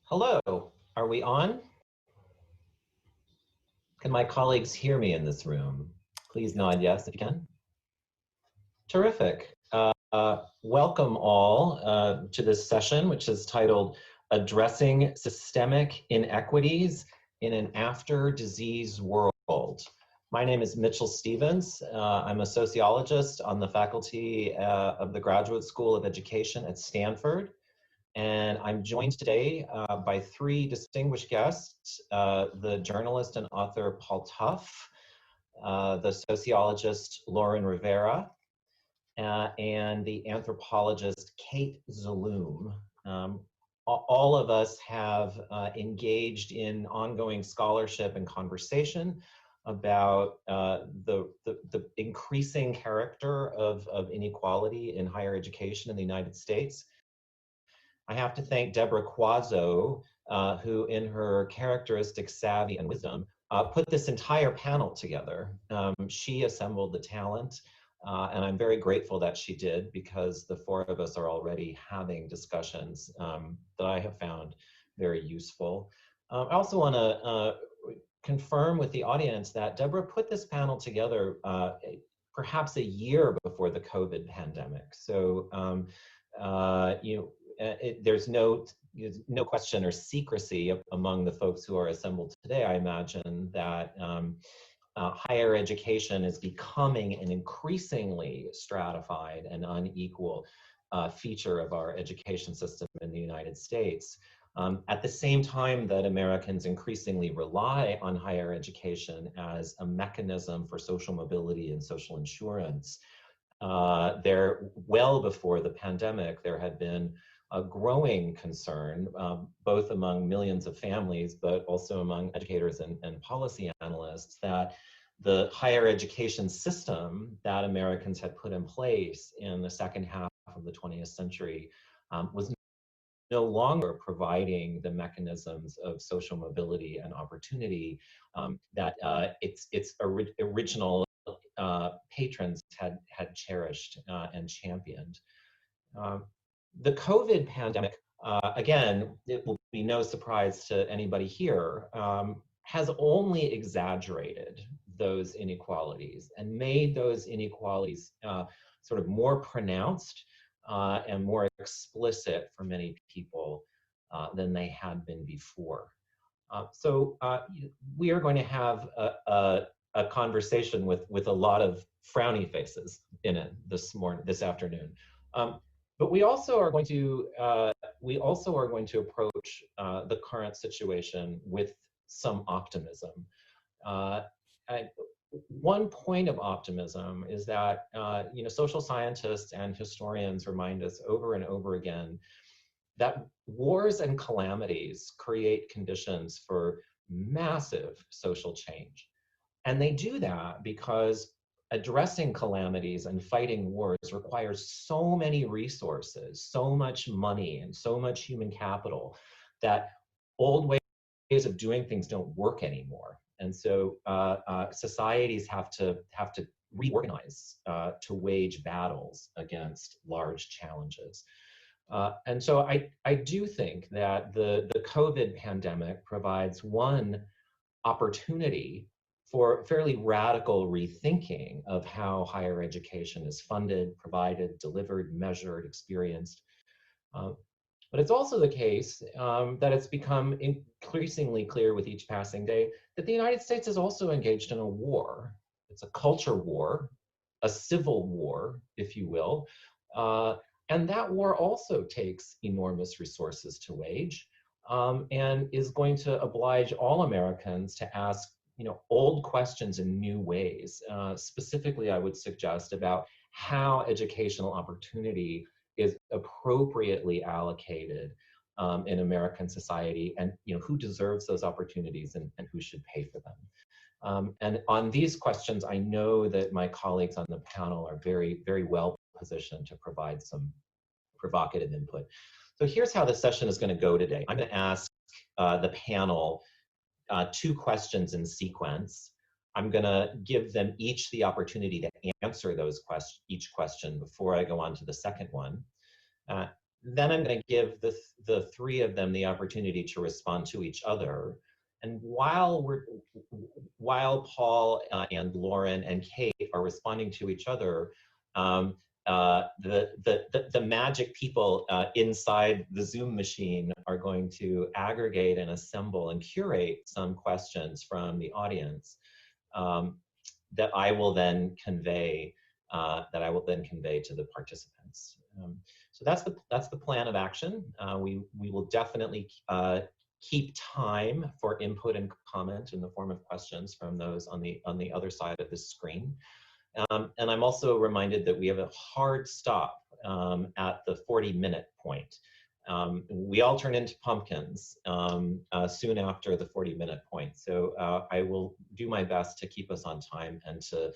Hello, are we on? Can my colleagues hear me in this room? Please nod yes if you can. Terrific. Welcome all to this session, which is titled Addressing Systemic Inequities in an After-Disease World. My name is Mitchell Stevens. I'm a sociologist on the faculty of the Graduate School of Education at Stanford. And I'm joined today by three distinguished guests, the journalist and author Paul Tough, the sociologist Lauren Rivera, and the anthropologist Kate Zaloom. All of us have engaged in ongoing scholarship and conversation about the increasing character of inequality in higher education in the United States. I have to thank Deborah Quazzo, who in her characteristic savvy and wisdom, put this entire panel together. She assembled the talent, and I'm very grateful that she did, because the four of us are already having discussions that I have found very useful. I also want to confirm with the audience that Deborah put this panel together perhaps a year before the COVID pandemic. So, there's no question or secrecy among the folks who are assembled today. I imagine that higher education is becoming an increasingly stratified and unequal feature of our education system in the United States. At the same time that Americans increasingly rely on higher education as a mechanism for social mobility and social insurance, well before the pandemic, there had been a growing concern, both among millions of families, but also among educators and policy analysts, that the higher education system that Americans had put in place in the second half of the 20th century was no longer providing the mechanisms of social mobility and opportunity that its original patrons had cherished and championed. The COVID pandemic, again, it will be no surprise to anybody here, has only exaggerated those inequalities and made those inequalities sort of more pronounced and more explicit for many people than they had been before. So we are going to have a conversation with a lot of frowny faces in it this afternoon. But we also are going to approach the current situation with some optimism. One point of optimism is that social scientists and historians remind us over and over again that wars and calamities create conditions for massive social change. And they do that because addressing calamities and fighting wars requires so many resources, so much money, and so much human capital that old ways of doing things don't work anymore. And so societies have to reorganize to wage battles against large challenges. And so I do think that the COVID pandemic provides one opportunity for fairly radical rethinking of how higher education is funded, provided, delivered, measured, experienced. But it's also the case that it's become increasingly clear with each passing day that the United States is also engaged in a war. It's a culture war, a civil war, if you will. And that war also takes enormous resources to wage and is going to oblige all Americans to ask old questions in new ways. Specifically, I would suggest about how educational opportunity is appropriately allocated in American society, and who deserves those opportunities and who should pay for them. And on these questions, I know that my colleagues on the panel are very, very well positioned to provide some provocative input. So here's how the session is going to go today. I'm going to ask the panel two questions in sequence. I'm going to give them each the opportunity to answer each question before I go on to the second one. then I'm going to give the three of them the opportunity to respond to each other. And while Paul and Lauren and Kate are responding to each other, the magic people inside the Zoom machine are going to aggregate and assemble and curate some questions from the audience that I will then convey to the participants. So that's the plan of action. We will definitely keep time for input and comment in the form of questions from those on the other side of the screen. And I'm also reminded that we have a hard stop at the 40-minute point. We all turn into pumpkins soon after the 40-minute point. So I will do my best to keep us on time and to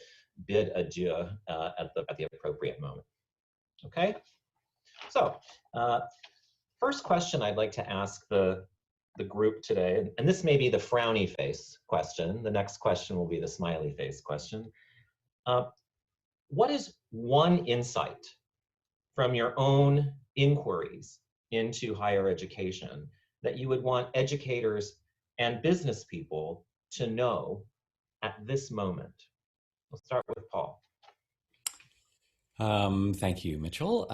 bid adieu at the appropriate moment. Okay? So first question I'd like to ask the group today, and this may be the frowny face question. The next question will be the smiley face question. What is one insight from your own inquiries into higher education that you would want educators and business people to know at this moment? We'll start with Paul. Thank you, Mitchell.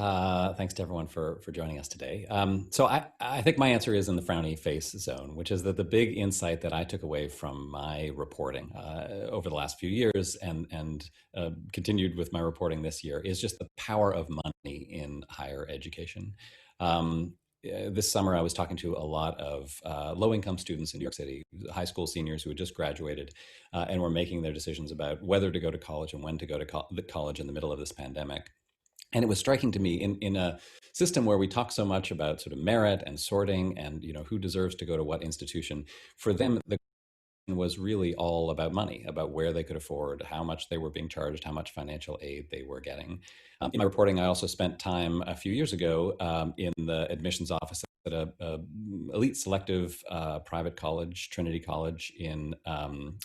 Thanks to everyone for joining us today. So I think my answer is in the frowny face zone, which is that the big insight that I took away from my reporting over the last few years and continued with my reporting this year is just the power of money in higher education. This summer, I was talking to a lot of low-income students in New York City, high school seniors who had just graduated and were making their decisions about whether to go to college and when to go to college in the middle of this pandemic. And it was striking to me in a system where we talk so much about sort of merit and sorting and who deserves to go to what institution. For them, the was really all about money, about where they could afford, how much they were being charged, how much financial aid they were getting. In my reporting, I also spent time a few years ago in the admissions office at a elite selective private college, Trinity College in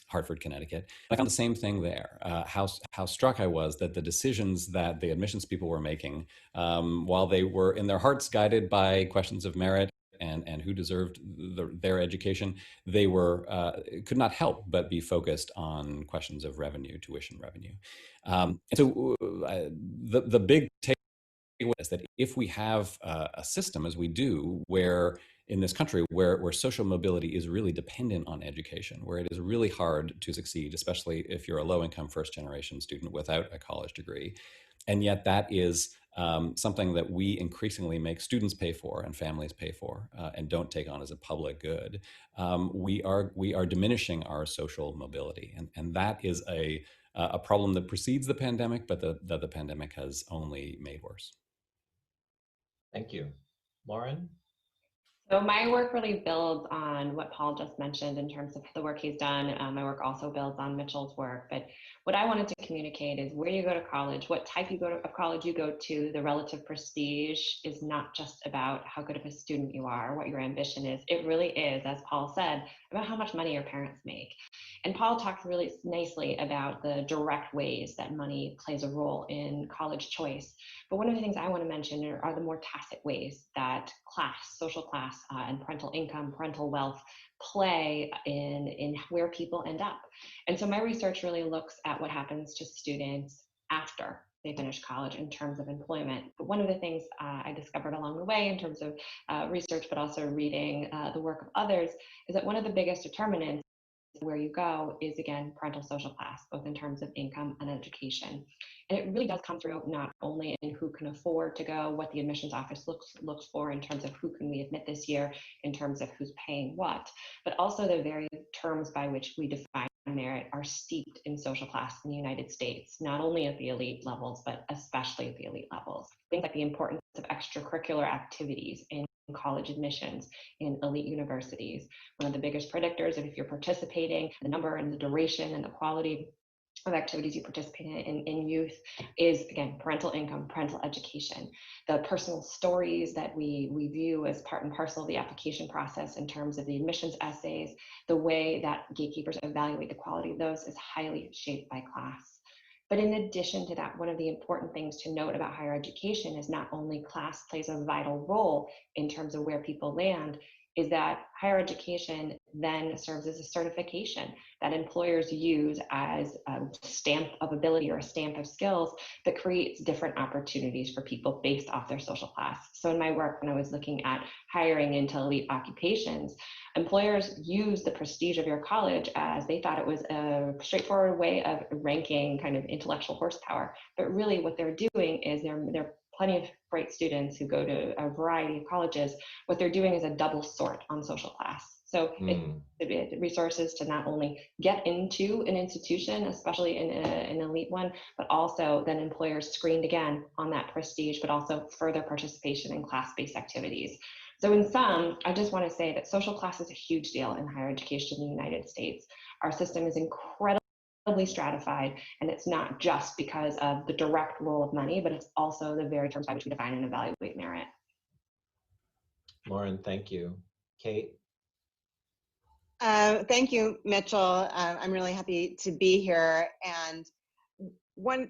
Hartford, Connecticut. I found the same thing there. How struck I was that the decisions that the admissions people were making, while they were in their hearts guided by questions of merit and who deserved their education, they were could not help but be focused on questions of revenue, tuition revenue. And so the big takeaway is that if we have a system, as we do, where in this country where social mobility is really dependent on education, where it is really hard to succeed, especially if you're a low-income first-generation student without a college degree, and yet that is something that we increasingly make students pay for and families pay for and don't take on as a public good. We are diminishing our social mobility, and that is a problem that precedes the pandemic, but that the pandemic has only made worse. Thank you. Lauren? So my work really builds on what Paul just mentioned in terms of the work he's done. My work also builds on Mitchell's work, but what I wanted to communicate is where you go to college, what type of college you go to, the relative prestige is not just about how good of a student you are, what your ambition is. It really is, as Paul said, about how much money your parents make. And Paul talks really nicely about the direct ways that money plays a role in college choice. But one of the things I want to mention are the more tacit ways that class, social class, and parental income, parental wealth play in where people end up. And so my research really looks at what happens to students after they finish college in terms of employment. But one of the things I discovered along the way in terms of research, but also reading the work of others, is that one of the biggest determinants where you go is, again, parental social class, both in terms of income and education. And it really does come through not only in who can afford to go, what the admissions office looks for in terms of who can we admit this year, in terms of who's paying what, but also the very terms by which we define merit are steeped in social class in the United States, not only at the elite levels, but especially at the elite levels. Things like the importance of extracurricular activities in college admissions in elite universities. One of the biggest predictors of if you're participating, the number and the duration and the quality of activities you participate in youth is, again, parental income, parental education. The personal stories that we view as part and parcel of the application process in terms of the admissions essays, the way that gatekeepers evaluate the quality of those is highly shaped by class. But in addition to that, one of the important things to note about higher education is not only class plays a vital role in terms of where people land, is that higher education then serves as a certification that employers use as a stamp of ability or a stamp of skills that creates different opportunities for people based off their social class. So in my work, when I was looking at hiring into elite occupations, employers use the prestige of your college as they thought it was a straightforward way of ranking kind of intellectual horsepower. But really what they're doing is they're plenty of great students who go to a variety of colleges. What they're doing is a double sort on social class. So it's resources to not only get into an institution, especially in an elite one, but also then employers screened again on that prestige, but also further participation in class-based activities. So in sum, I just want to say that social class is a huge deal in higher education in the United States. Our system is incredibly stratified, and it's not just because of the direct role of money, but it's also the very terms by which we define and evaluate merit. Lauren, thank you. Kate? Thank you, Mitchell. I'm really happy to be here. And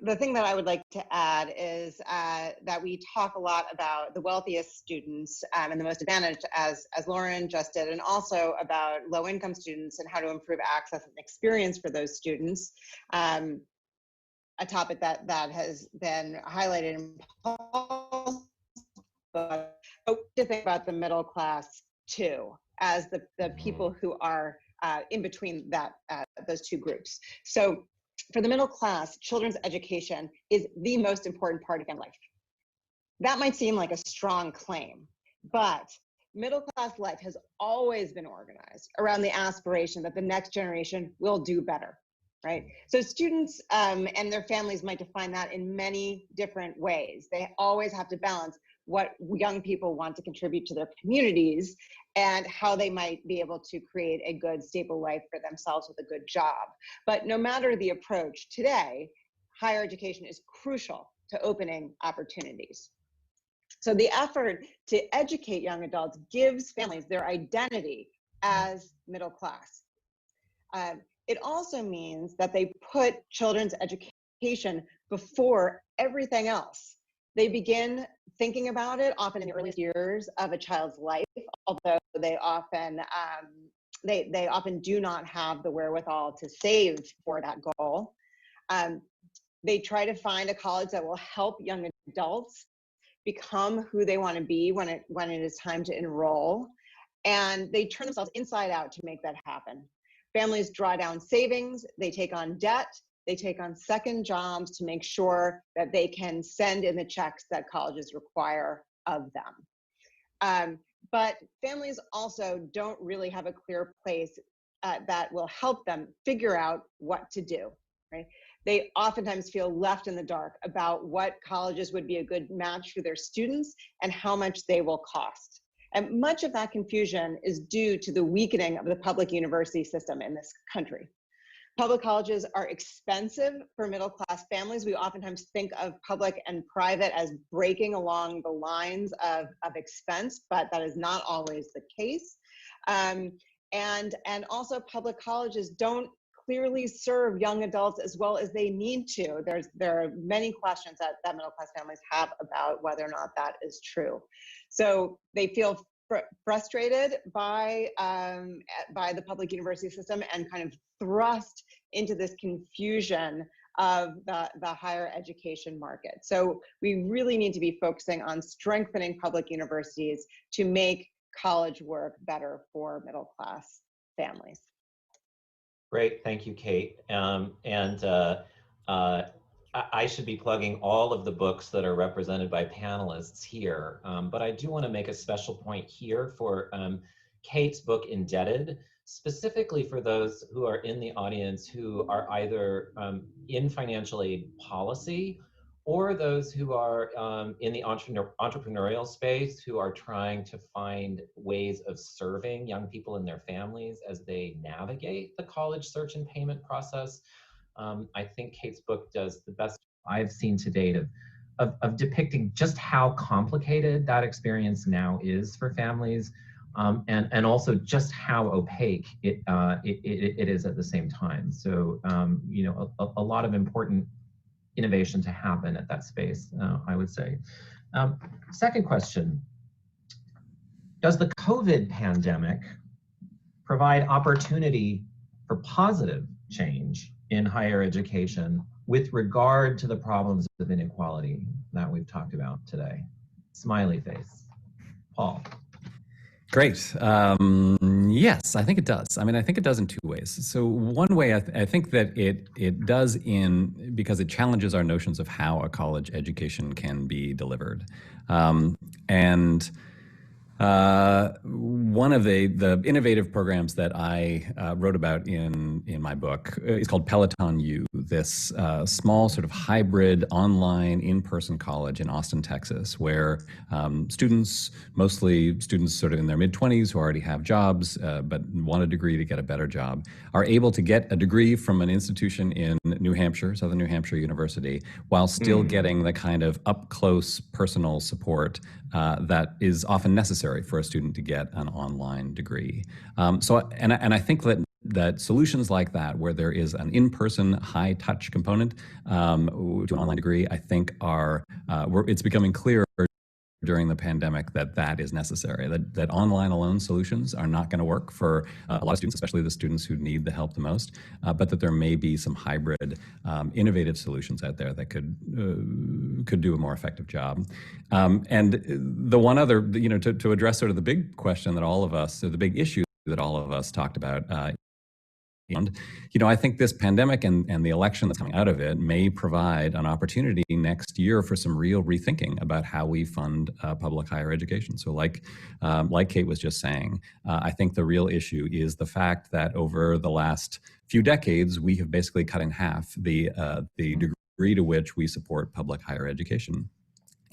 the thing that I would like to add is that we talk a lot about the wealthiest students and the most advantaged, as Lauren just did, and also about low-income students and how to improve access and experience for those students. A topic that has been highlighted in Paul's book, but to think about the middle class too, as the people who are in between those two groups. So for the middle class, children's education is the most important part of family life. That might seem like a strong claim, but middle class life has always been organized around the aspiration that the next generation will do better, right? So students and their families might define that in many different ways. They always have to balance what young people want to contribute to their communities and how they might be able to create a good, stable life for themselves with a good job. But no matter the approach today, higher education is crucial to opening opportunities. So the effort to educate young adults gives families their identity as middle class. It also means that they put children's education before everything else. They begin thinking about it often in the earliest years of a child's life, although they often do not have the wherewithal to save for that goal. They try to find a college that will help young adults become who they want to be when it is time to enroll, and they turn themselves inside out to make that happen. Families draw down savings, they take on debt, they take on second jobs to make sure that they can send in the checks that colleges require of them. But families also don't really have a clear place that will help them figure out what to do, right? They oftentimes feel left in the dark about what colleges would be a good match for their students and how much they will cost. And much of that confusion is due to the weakening of the public university system in this country. Public colleges are expensive for middle-class families. We oftentimes think of public and private as breaking along the lines of expense, but that is not always the case. And also public colleges don't clearly serve young adults as well as they need to. There are many questions that middle-class families have about whether or not that is true. So they feel frustrated by the public university system and kind of thrust into this confusion of the higher education market. So we really need to be focusing on strengthening public universities to make college work better for middle-class families. Great, thank you, Kate. I should be plugging all of the books that are represented by panelists here, but I do want to make a special point here for Kate's book, Indebted, specifically for those who are in the audience who are either in financial aid policy or those who are in the entrepreneurial space who are trying to find ways of serving young people and their families as they navigate the college search and payment process. I think Kate's book does the best I've seen to date of depicting just how complicated that experience now is for families, and also just how opaque it is at the same time. So, you know, a lot of important innovation to happen at that space, I would say. Second question, does the COVID pandemic provide opportunity for positive change in higher education with regard to the problems of inequality that we've talked about today? Smiley face. Paul. Great. Yes, I think it does. I mean, I think it does in two ways. So one way, I think that it does because it challenges our notions of how a college education can be delivered. One of the innovative programs that I wrote about in my book is called Peloton U, this small sort of hybrid online in-person college in Austin, Texas, where students, mostly students sort of in their mid-20s who already have jobs but want a degree to get a better job, are able to get a degree from an institution in New Hampshire, Southern New Hampshire University, while still getting the kind of up-close personal support that is often necessary for a student to get an online degree. I think that solutions like that, where there is an in-person high-touch component to an online degree, I think it's becoming clear during the pandemic that is necessary, that online alone solutions are not going to work for a lot of students, especially the students who need the help the most, but that there may be some hybrid innovative solutions out there that could do a more effective job. And the one other, to address sort of the big question that all of us, or the big issue that all of us talked about, and, I think this pandemic and the election that's coming out of it may provide an opportunity next year for some real rethinking about how we fund public higher education. So like Kate was just saying, I think the real issue is the fact that over the last few decades, we have basically cut in half the degree to which we support public higher education.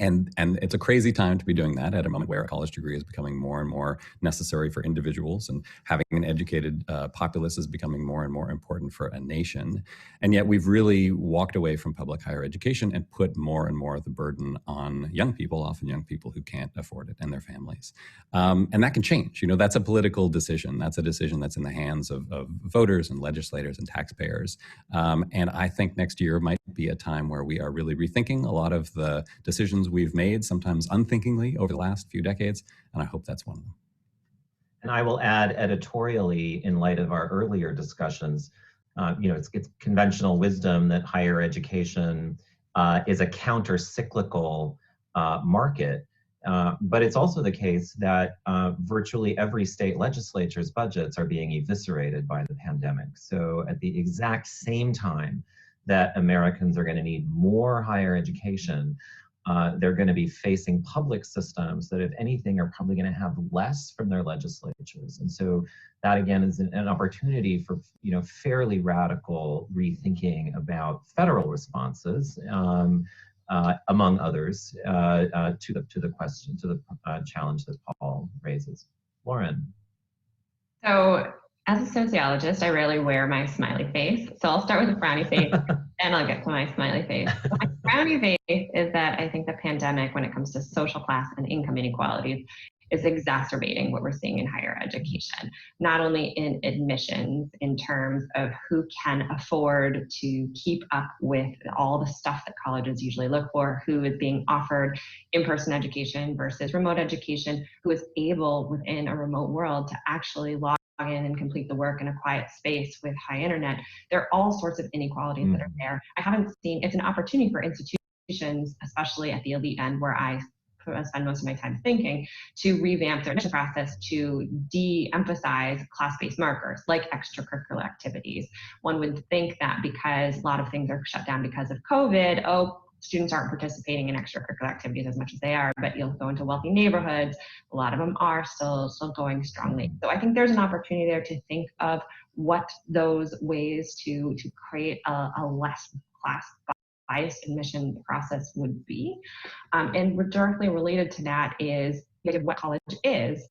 And it's a crazy time to be doing that at a moment where a college degree is becoming more and more necessary for individuals, and having an educated populace is becoming more and more important for a nation. And yet we've really walked away from public higher education and put more and more of the burden on young people, often young people who can't afford it, and their families. And that can change. That's a political decision. That's a decision that's in the hands of voters and legislators and taxpayers. And I think next year might be a time where we are really rethinking a lot of the decisions we've made, sometimes unthinkingly, over the last few decades, and I hope that's one of them. And I will add editorially, in light of our earlier discussions, it's conventional wisdom that higher education is a counter-cyclical market, but it's also the case that virtually every state legislature's budgets are being eviscerated by the pandemic. So at the exact same time that Americans are going to need more higher education, they're going to be facing public systems that, if anything, are probably going to have less from their legislatures. And so that, again, is an opportunity for fairly radical rethinking about federal responses, among others, to the question, to the challenge that Paul raises. Lauren. So, as a sociologist, I rarely wear my smiley face. So I'll start with a frowny face, and I'll get to my smiley face. So my frowny face is that I think the pandemic, when it comes to social class and income inequalities, is exacerbating what we're seeing in higher education, not only in admissions in terms of who can afford to keep up with all the stuff that colleges usually look for, who is being offered in-person education versus remote education, who is able within a remote world to actually log in and complete the work in a quiet space with high internet. There are all sorts of inequalities that are there. I haven't seen, it's an opportunity for institutions, especially at the elite end where I spend most of my time thinking, to revamp their admission process to de-emphasize class-based markers like extracurricular activities. One would think that because a lot of things are shut down because of COVID, students aren't participating in extracurricular activities as much as they are, but you'll go into wealthy neighborhoods, a lot of them are still going strongly. So I think there's an opportunity there to think of what those ways to create a less class biased admission process would be. And directly related to that is what college is.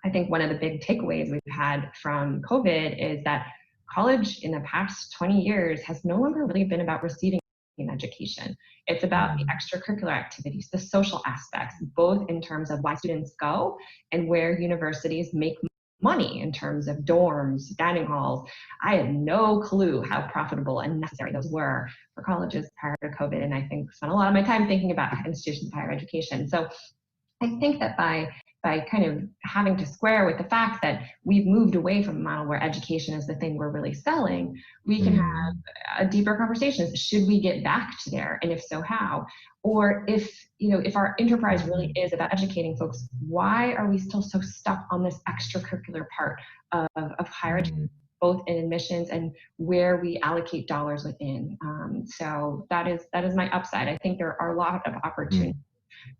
I think one of the big takeaways we've had from COVID is that college in the past 20 years has no longer really been about receiving an education. It's about the extracurricular activities, the social aspects, both in terms of why students go and where universities make money in terms of dorms, dining halls. I had no clue how profitable and necessary those were for colleges prior to COVID. And I think spent a lot of my time thinking about institutions of higher education. So I think that by kind of having to square with the fact that we've moved away from a model where education is the thing we're really selling, we can have a deeper conversations. Should we get back to there? And if so, how? Or if our enterprise really is about educating folks, why are we still so stuck on this extracurricular part of higher education, both in admissions and where we allocate dollars within? So that is my upside. I think there are a lot of opportunities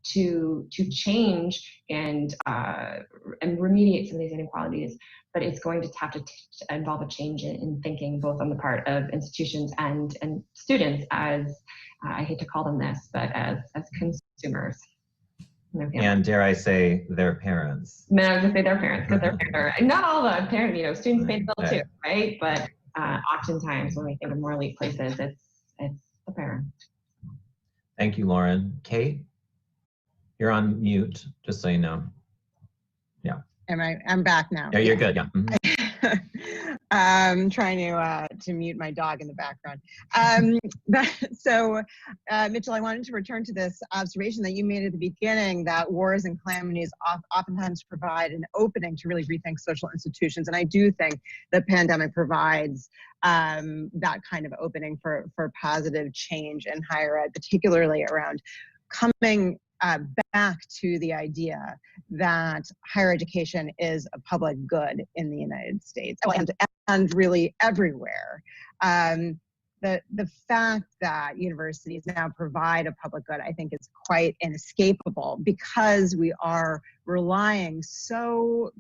to change and remediate some of these inequalities, but it's going to have to involve a change in thinking, both on the part of institutions and students, as I hate to call them this, but as consumers. And dare I say, their parents. No, I was gonna say their parents, because their parents are not all the parents. Students pay the bill too, right? But oftentimes when we think of more elite places, it's the parents. Thank you, Lauren. Kate? You're on mute, just so you know. Yeah. I'm back now. Yeah, you're good. Yeah. I'm trying to mute my dog in the background. Mitchell, I wanted to return to this observation that you made at the beginning, that wars and calamities oftentimes provide an opening to really rethink social institutions. And I do think the pandemic provides that kind of opening for positive change in higher ed, particularly around coming back to the idea that higher education is a public good in the United States and really everywhere. The fact that universities now provide a public good, I think, is quite inescapable, because we are relying so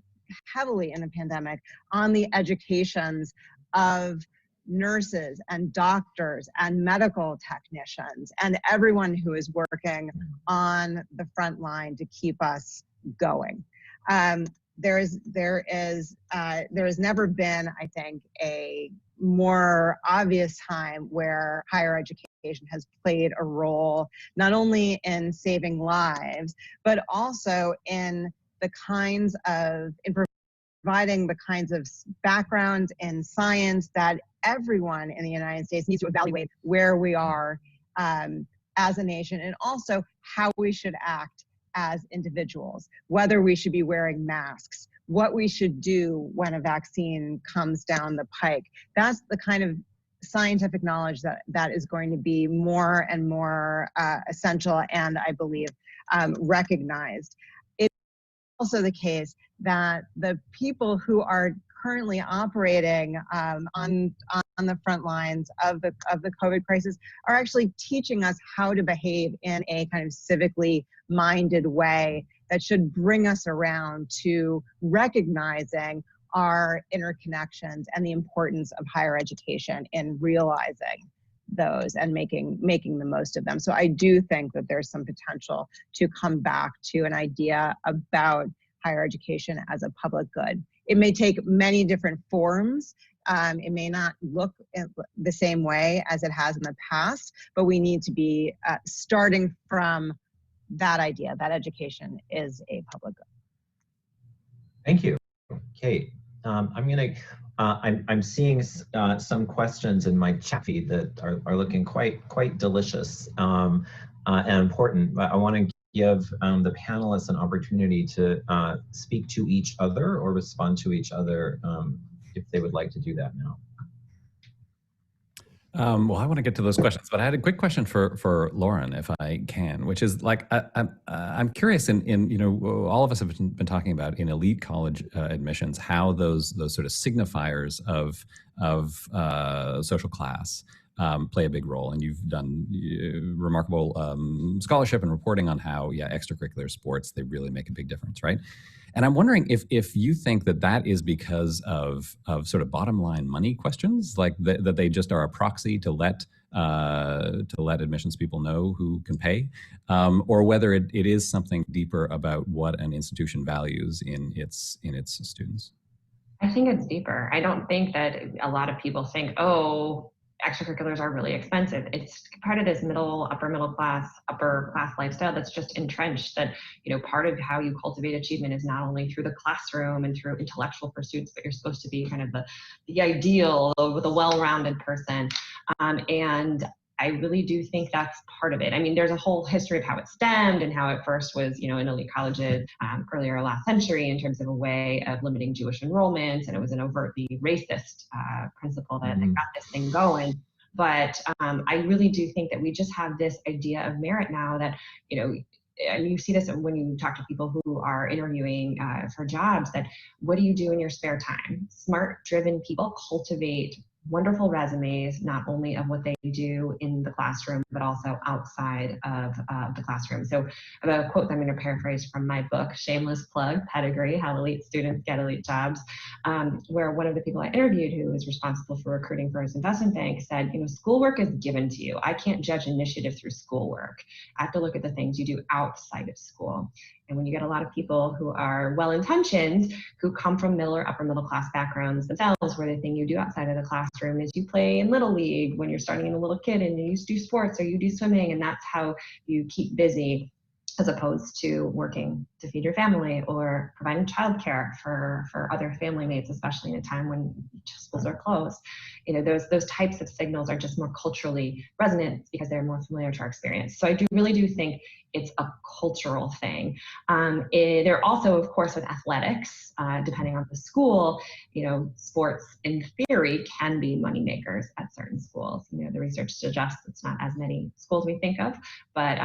heavily in the pandemic on the educations of nurses and doctors and medical technicians and everyone who is working on the front line to keep us going. There has never been, I think, a more obvious time where higher education has played a role, not only in saving lives, but also in providing the kinds of backgrounds in science that everyone in the United States needs to evaluate where we are as a nation, and also how we should act as individuals, whether we should be wearing masks, what we should do when a vaccine comes down the pike. That's the kind of scientific knowledge that is going to be more and more essential, and I believe recognized. It's also the case that the people who are currently operating on the front lines of the COVID crisis are actually teaching us how to behave in a kind of civically minded way that should bring us around to recognizing our interconnections and the importance of higher education in realizing those and making the most of them. So I do think that there's some potential to come back to an idea about higher education as a public good. It may take many different forms. It may not look the same way as it has in the past, but we need to be starting from that idea that education is a public good. Thank you, Kate. I'm seeing some questions in my chat feed that are looking quite delicious and important. But I want to give the panelists an opportunity to speak to each other or respond to each other if they would like to do that now. Well, I want to get to those questions, but I had a quick question for Lauren, if I can, which is like I'm curious. In all of us have been talking about in elite college admissions how those sort of signifiers of social class play a big role, and you've done remarkable scholarship and reporting on how extracurricular sports, they really make a big difference, right? And I'm wondering if you think that is because of sort of bottom line money questions, like that they just are a proxy to let admissions people know who can pay, or whether it is something deeper about what an institution values in its students. I think it's deeper. I don't think that a lot of people think, oh, extracurriculars are really expensive. It's part of this upper class lifestyle that's just entrenched, that, you know, part of how you cultivate achievement is not only through the classroom and through intellectual pursuits, but you're supposed to be kind of the ideal with a well-rounded person. And I really do think that's part of it. I mean, there's a whole history of how it stemmed and how it first was, you know, in elite colleges earlier last century in terms of a way of limiting Jewish enrollment, and it was an overtly racist principle that got this thing going. But I really do think that we just have this idea of merit now that, you know, and you see this when you talk to people who are interviewing for jobs, that what do you do in your spare time? Smart, driven people cultivate wonderful resumes, not only of what they do in the classroom, but also outside of the classroom. So I have a quote that I'm going to paraphrase from my book, shameless plug, Pedigree, How Elite Students Get Elite Jobs, where one of the people I interviewed who was responsible for recruiting for his investment bank said, you know, schoolwork is given to you. I can't judge initiative through schoolwork. I have to look at the things you do outside of school. And when you get a lot of people who are well-intentioned, who come from middle or upper middle class backgrounds themselves, where the thing you do outside of the classroom is you play in Little League when you're starting as a little kid, and you do sports or you do swimming, and that's how you keep busy, as opposed to working to feed your family or providing childcare for other family mates, especially in a time when schools are closed. You know, those types of signals are just more culturally resonant because they're more familiar to our experience. So I really do think it's a cultural thing. They're also, of course, with athletics, depending on the school, you know, sports in theory can be money makers at certain schools. You know, the research suggests it's not as many schools we think of, but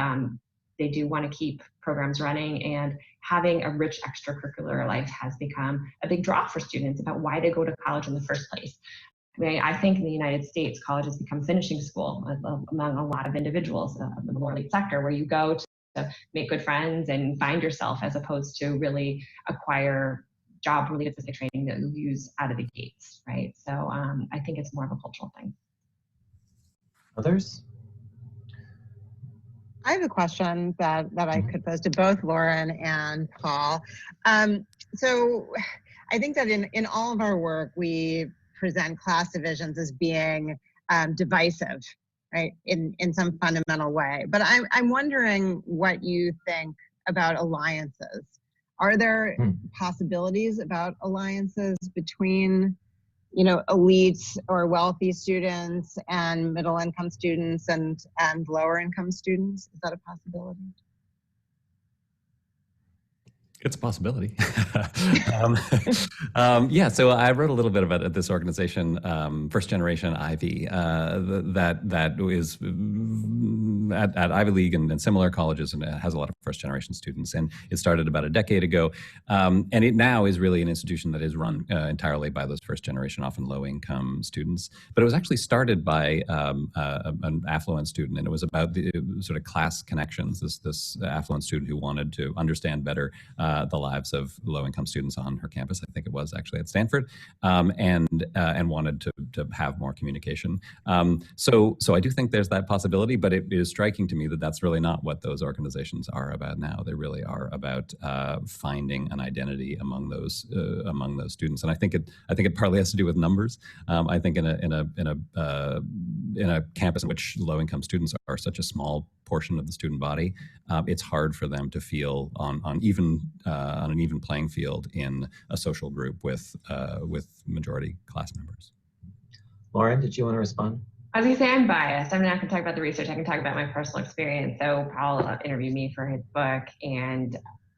they do want to keep programs running, and having a rich extracurricular life has become a big draw for students about why they go to college in the first place. I mean, I think in the United States, college has become finishing school among a lot of individuals in the more elite sector, where you go to make good friends and find yourself, as opposed to really acquire job-related specific training that you use out of the gates, right? So I think it's more of a cultural thing. Others? I have a question that I could pose to both Lauren and Paul. So I think that in all of our work, we present class divisions as being divisive, right, in some fundamental way. But I'm wondering what you think about alliances. Are there possibilities about alliances between, you know, elite or wealthy students and middle income students and lower income students? Is that a possibility? It's a possibility. Yeah, so I wrote a little bit about this organization, First Generation Ivy, that is at Ivy League and similar colleges, and it has a lot of first generation students. And it started about a decade ago, and it now is really an institution that is run entirely by those first generation, often low income students. But it was actually started by an affluent student, and it was about the sort of class connections. This affluent student who wanted to understand better the lives of low-income students on her campus. I think it was actually at Stanford, and wanted to have more communication. So I do think there's that possibility, but it is striking to me that that's really not what those organizations are about now. They really are about finding an identity among those students, and I think it partly has to do with numbers. I think in a campus in which low-income students are such a small portion of the student body, it's hard for them to feel on an even playing field in a social group with majority class members. Lauren, did you want to respond? I was going to say I'm biased. I'm not going to talk about the research. I can talk about my personal experience. So Paul interviewed me for his book, and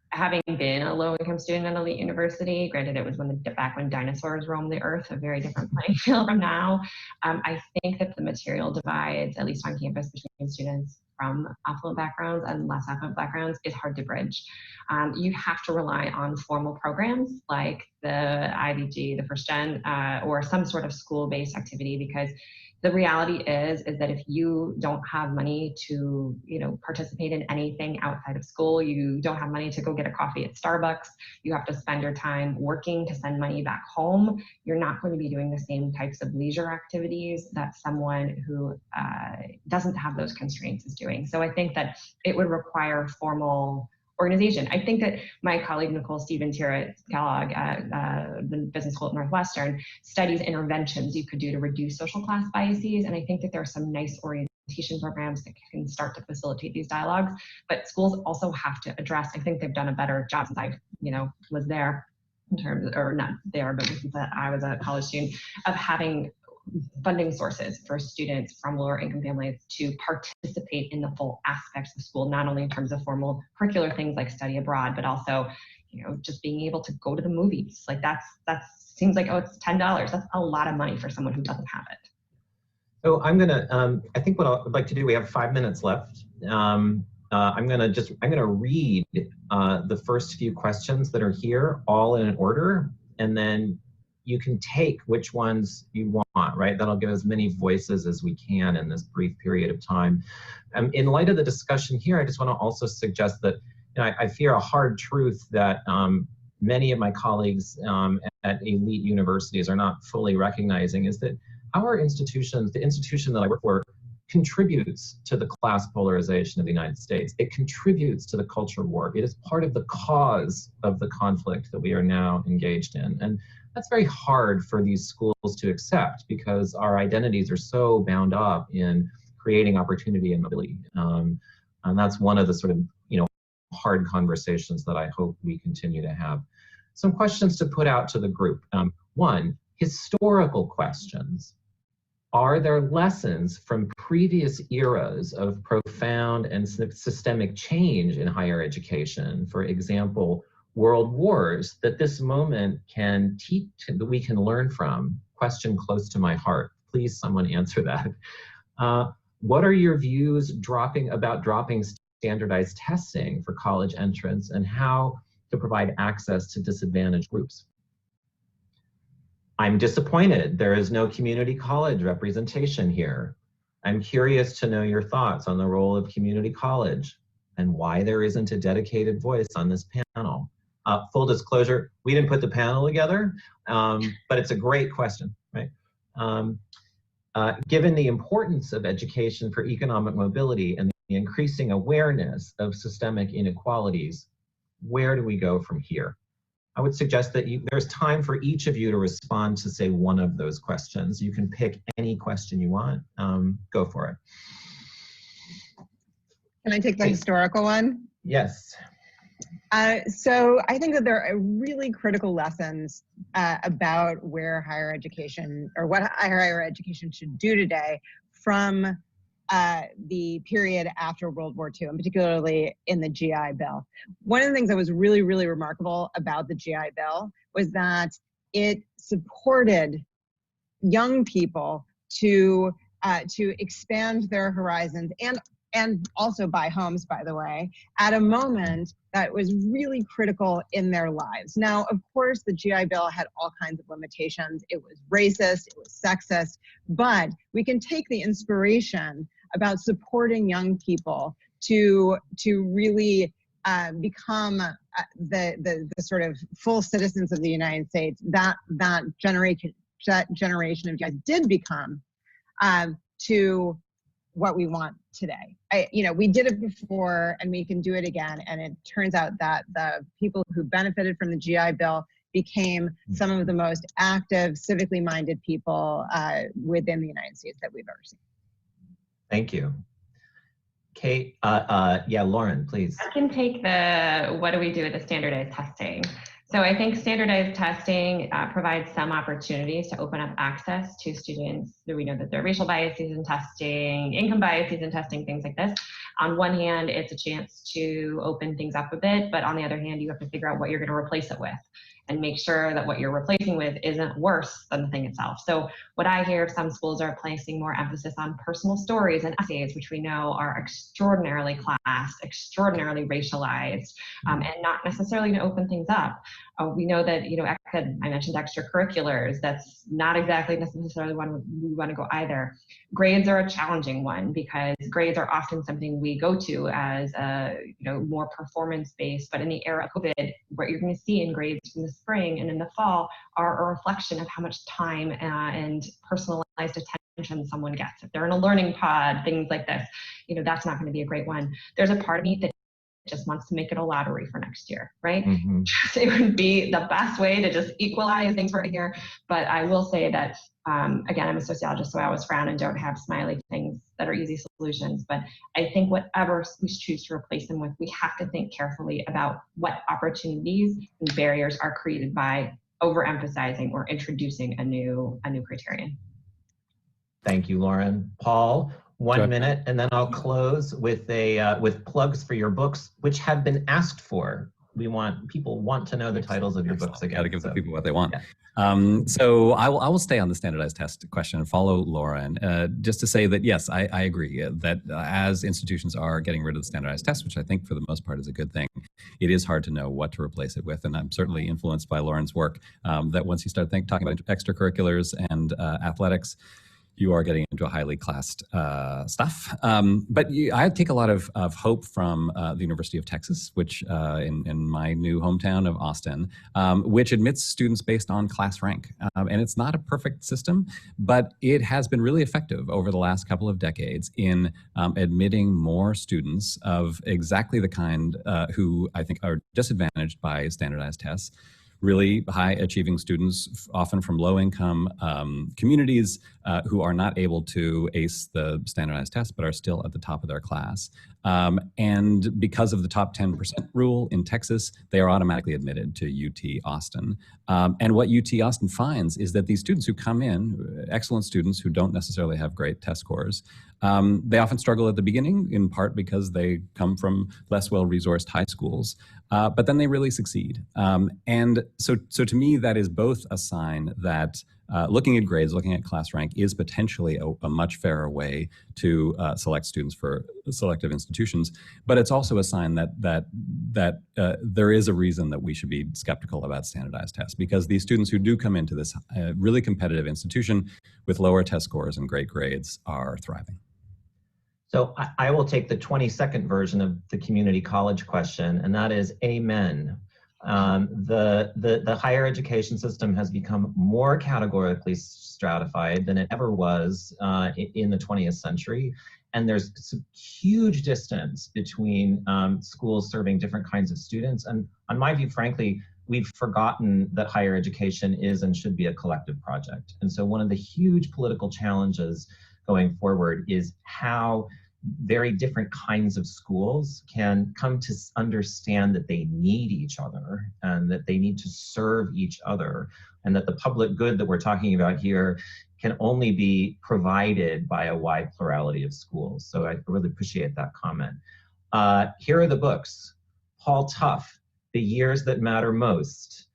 having been a low-income student at an elite university, granted it was back when dinosaurs roamed the earth, a very different playing field from now, I think that the material divides, at least on campus, between students from affluent backgrounds and less affluent backgrounds is hard to bridge. You have to rely on formal programs like the IVG, the First Gen, or some sort of school-based activity, because the reality is that if you don't have money to, participate in anything outside of school, you don't have money to go get a coffee at Starbucks, you have to spend your time working to send money back home, you're not going to be doing the same types of leisure activities that someone who doesn't have those constraints is doing. So I think that it would require formal organization. I think that my colleague Nicole Stevens here at Kellogg, the business school at Northwestern, studies interventions you could do to reduce social class biases. And I think that there are some nice orientation programs that can start to facilitate these dialogues. But schools also have to address, I think they've done a better job since I, was there in terms of, or not there, but since I was a college student, of having funding sources for students from lower income families to participate in the full aspects of school, not only in terms of formal curricular things like study abroad, but also, just being able to go to the movies. Like that seems like, oh, it's $10. That's a lot of money for someone who doesn't have it. So I'm gonna, I think what I'd like to do, we have 5 minutes left. I'm gonna read the first few questions that are here, all in an order, and then you can take which ones you want, right? That'll give as many voices as we can in this brief period of time. In light of the discussion here, I just want to also suggest that I fear a hard truth that many of my colleagues at elite universities are not fully recognizing, is that our institutions, the institution that I work for, contributes to the class polarization of the United States. It contributes to the culture war. It is part of the cause of the conflict that we are now engaged in. And that's very hard for these schools to accept because our identities are so bound up in creating opportunity and mobility. And that's one of the sort of, hard conversations that I hope we continue to have. Some questions to put out to the group. One, historical questions. Are there lessons from previous eras of profound and systemic change in higher education? For example, world wars, that this moment can teach, that we can learn from? Question close to my heart. Please, someone answer that. What are your views about dropping standardized testing for college entrance and how to provide access to disadvantaged groups? I'm disappointed there is no community college representation here. I'm curious to know your thoughts on the role of community college and why there isn't a dedicated voice on this panel. Full disclosure, we didn't put the panel together, but it's a great question, right? Given the importance of education for economic mobility and the increasing awareness of systemic inequalities, where do we go from here? I would suggest that there's time for each of you to respond to, say, one of those questions. You can pick any question you want. Go for it. Can I take the historical one? Yes. So I think that there are really critical lessons about where higher education, or what higher education should do today from the period after World War II, and particularly in the GI Bill. One of the things that was really, really remarkable about the GI Bill was that it supported young people to expand their horizons and also buy homes, by the way, at a moment that was really critical in their lives. Now, of course, the GI Bill had all kinds of limitations. It was racist, it was sexist, but we can take the inspiration about supporting young people to really become the sort of full citizens of the United States that generation of guys did become, to what we want today. We did it before and we can do it again. And it turns out that the people who benefited from the GI Bill became some of the most active, civically minded people within the United States that we've ever seen. Thank you. Kate, yeah, Lauren, please. I can take the, what do we do with the standardized testing? So I think standardized testing provides some opportunities to open up access to students. We know that there are racial biases in testing, income biases in testing, things like this. On one hand, it's a chance to open things up a bit, but on the other hand, you have to figure out what you're going to replace it with and make sure that what you're replacing with isn't worse than the thing itself. So what I hear, some schools are placing more emphasis on personal stories and essays, which we know are extraordinarily classed, extraordinarily racialized, and not necessarily to open things up. We know that, I mentioned extracurriculars. That's not exactly necessarily one we want to go either. Grades are a challenging one because grades are often something we go to as more performance-based. But in the era of COVID, what you're going to see in grades in the spring and in the fall are a reflection of how much time and personalized attention someone gets. If they're in a learning pod, things like this, that's not going to be a great one. There's a part of me that just wants to make it a lottery for next year, right? Mm-hmm. It would be the best way to just equalize things right here. But I will say that, again, I'm a sociologist, so I always frown and don't have smiley things that are easy solutions. But I think whatever we choose to replace them with, we have to think carefully about what opportunities and barriers are created by overemphasizing or introducing a new criterion. Thank you, Lauren. Paul, 1 minute, and then I'll close with with plugs for your books, which have been asked for. People want to know the titles of your books again. Got to give the people what they want. Yeah. So I will stay on the standardized test question and follow Lauren, just to say that, yes, I agree that as institutions are getting rid of the standardized test, which I think for the most part is a good thing, it is hard to know what to replace it with. And I'm certainly influenced by Lauren's work, that once you start talking about extracurriculars and athletics, you are getting into a highly classed stuff. But I take a lot of hope from the University of Texas, which in my new hometown of Austin, which admits students based on class rank. And it's not a perfect system, but it has been really effective over the last couple of decades in admitting more students of exactly the kind who I think are disadvantaged by standardized tests. Really high achieving students, often from low income communities who are not able to ace the standardized test, but are still at the top of their class. And because of the top 10% rule in Texas, they are automatically admitted to UT Austin. And what UT Austin finds is that these students who come in, excellent students who don't necessarily have great test scores, they often struggle at the beginning, in part because they come from less well-resourced high schools, but then they really succeed. And so to me, that is both a sign that looking at grades, looking at class rank is potentially a much fairer way to select students for selective institutions, but it's also a sign that there is a reason that we should be skeptical about standardized tests, because these students who do come into this really competitive institution with lower test scores and great grades are thriving. So I will take the 20-second version of the community college question, and that is amen. The higher education system has become more categorically stratified than it ever was in the 20th century. And there's some huge distance between schools serving different kinds of students. And on my view, frankly, we've forgotten that higher education is and should be a collective project. And so one of the huge political challenges going forward is how very different kinds of schools can come to understand that they need each other and that they need to serve each other, and that the public good that we're talking about here can only be provided by a wide plurality of schools. So I really appreciate that comment. Here are the books. Paul Tough, The Years That Matter Most.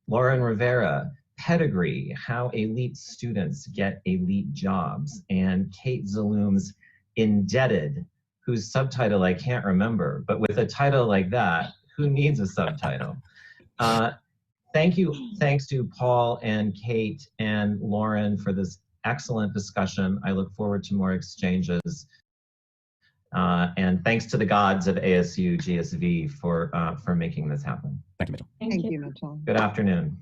Lauren Rivera, Pedigree, How Elite Students Get Elite Jobs. And Kate Zaloom's Indebted, whose subtitle I can't remember, but with a title like that, who needs a subtitle? Thanks to Paul and Kate and Lauren for this excellent discussion. I look forward to more exchanges. And thanks to the gods of ASU GSV for making this happen. Thank you, Mitchell. Thank you, Mitchell. Good afternoon.